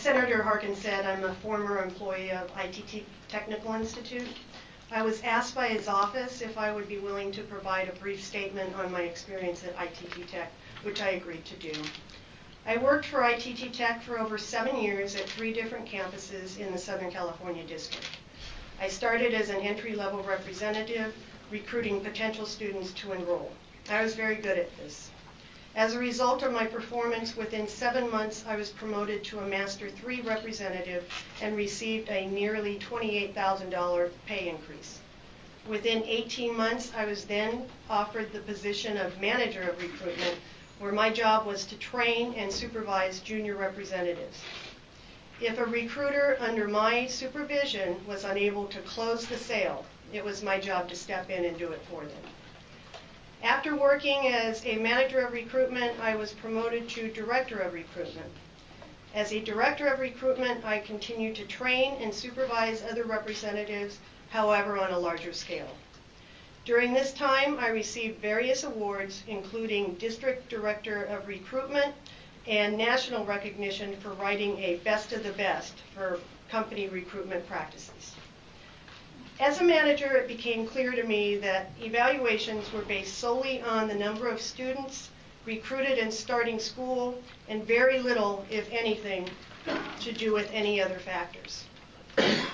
Senator Harkin said, I'm a former employee of ITT Technical Institute. I was asked by his office if I would be willing to provide a brief statement on my experience at ITT Tech, which I agreed to do. I worked for ITT Tech for over 7 years at 3 different campuses in the Southern California district. I started as an entry-level representative, recruiting potential students to enroll. I was very good at this. As a result of my performance, within 7 months, I was promoted to a Master 3 representative and received a nearly $28,000 pay increase. Within 18 months, I was then offered the position of Manager of Recruitment, where my job was to train and supervise junior representatives. If a recruiter under my supervision was unable to close the sale, it was my job to step in and do it for them. After working as a Manager of Recruitment, I was promoted to Director of Recruitment. As a Director of Recruitment, I continued to train and supervise other representatives, however on a larger scale. During this time, I received various awards, including District Director of Recruitment and national recognition for writing a Best of the Best for company recruitment practices. As a manager, it became clear to me that evaluations were based solely on the number of students recruited and starting school, and very little, if anything, to do with any other factors.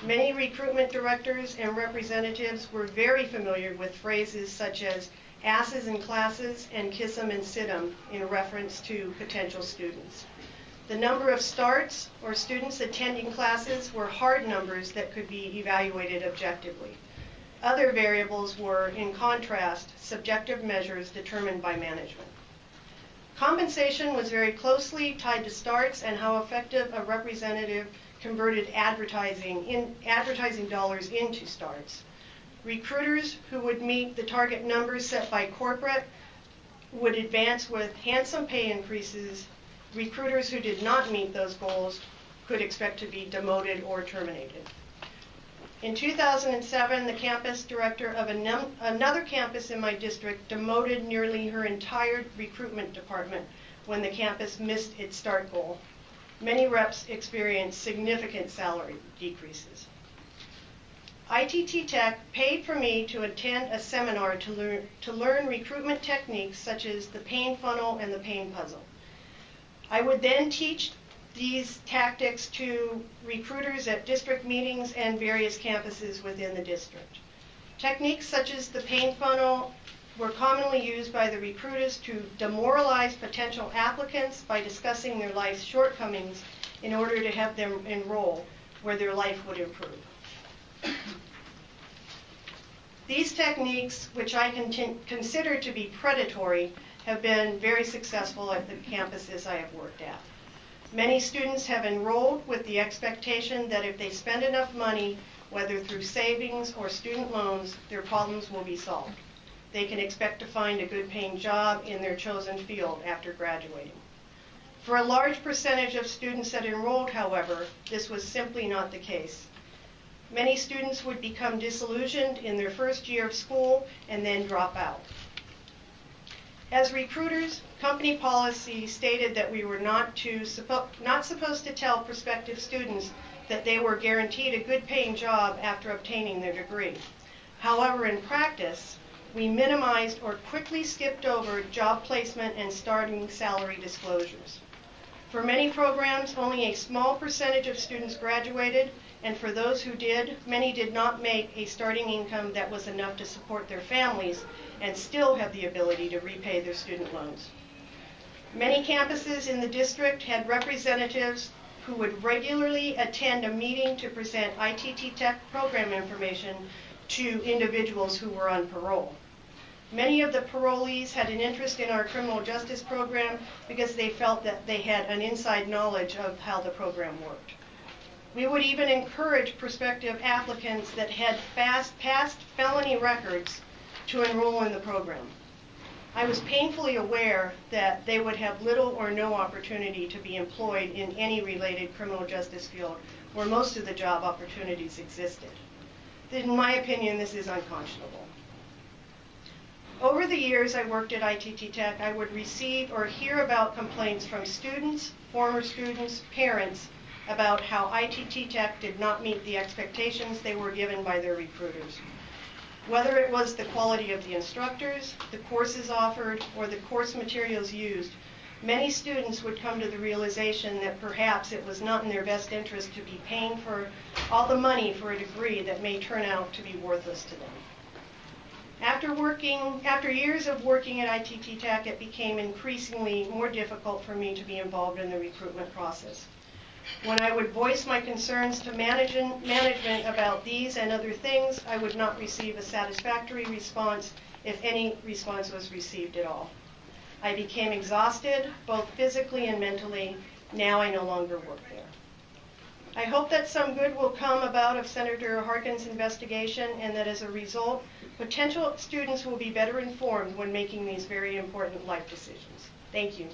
Many recruitment directors and representatives were very familiar with phrases such as asses in classes and kiss 'em and sit 'em in reference to potential students. The number of starts or students attending classes were hard numbers that could be evaluated objectively. Other variables were, in contrast, subjective measures determined by management. Compensation was very closely tied to starts and how effective a representative converted advertising dollars into starts. Recruiters who would meet the target numbers set by corporate would advance with handsome pay increases. Recruiters who did not meet those goals could expect to be demoted or terminated. In 2007, the campus director of another campus in my district demoted nearly her entire recruitment department when the campus missed its start goal. Many reps experienced significant salary decreases. ITT Tech paid for me to attend a seminar to learn recruitment techniques such as the pain funnel and the pain puzzle. I would then teach these tactics to recruiters at district meetings and various campuses within the district. Techniques such as the pain funnel were commonly used by the recruiters to demoralize potential applicants by discussing their life's shortcomings in order to have them enroll where their life would improve. These techniques, which I consider to be predatory, have been very successful at the campuses I have worked at. Many students have enrolled with the expectation that if they spend enough money, whether through savings or student loans, their problems will be solved. They can expect to find a good paying job in their chosen field after graduating. For a large percentage of students that enrolled, however, this was simply not the case. Many students would become disillusioned in their first year of school and then drop out. As recruiters, company policy stated that we were not supposed to tell prospective students that they were guaranteed a good paying job after obtaining their degree. However, in practice, we minimized or quickly skipped over job placement and starting salary disclosures. For many programs, only a small percentage of students graduated, and for those who did, many did not make a starting income that was enough to support their families and still have the ability to repay their student loans. Many campuses in the district had representatives who would regularly attend a meeting to present ITT Tech program information to individuals who were on parole. Many of the parolees had an interest in our criminal justice program because they felt that they had an inside knowledge of how the program worked. We would even encourage prospective applicants that had past felony records to enroll in the program. I was painfully aware that they would have little or no opportunity to be employed in any related criminal justice field where most of the job opportunities existed. In my opinion, this is unconscionable. Over the years I worked at ITT Tech, I would receive or hear about complaints from students, former students, parents, about how ITT Tech did not meet the expectations they were given by their recruiters. Whether it was the quality of the instructors, the courses offered, or the course materials used, many students would come to the realization that perhaps it was not in their best interest to be paying for all the money for a degree that may turn out to be worthless to them. After years of working at ITT Tech, it became increasingly more difficult for me to be involved in the recruitment process. When I would voice my concerns to management about these and other things, I would not receive a satisfactory response, if any response was received at all. I became exhausted, both physically and mentally. Now I no longer work there. I hope that some good will come about of Senator Harkin's investigation, and that as a result, potential students will be better informed when making these very important life decisions. Thank you.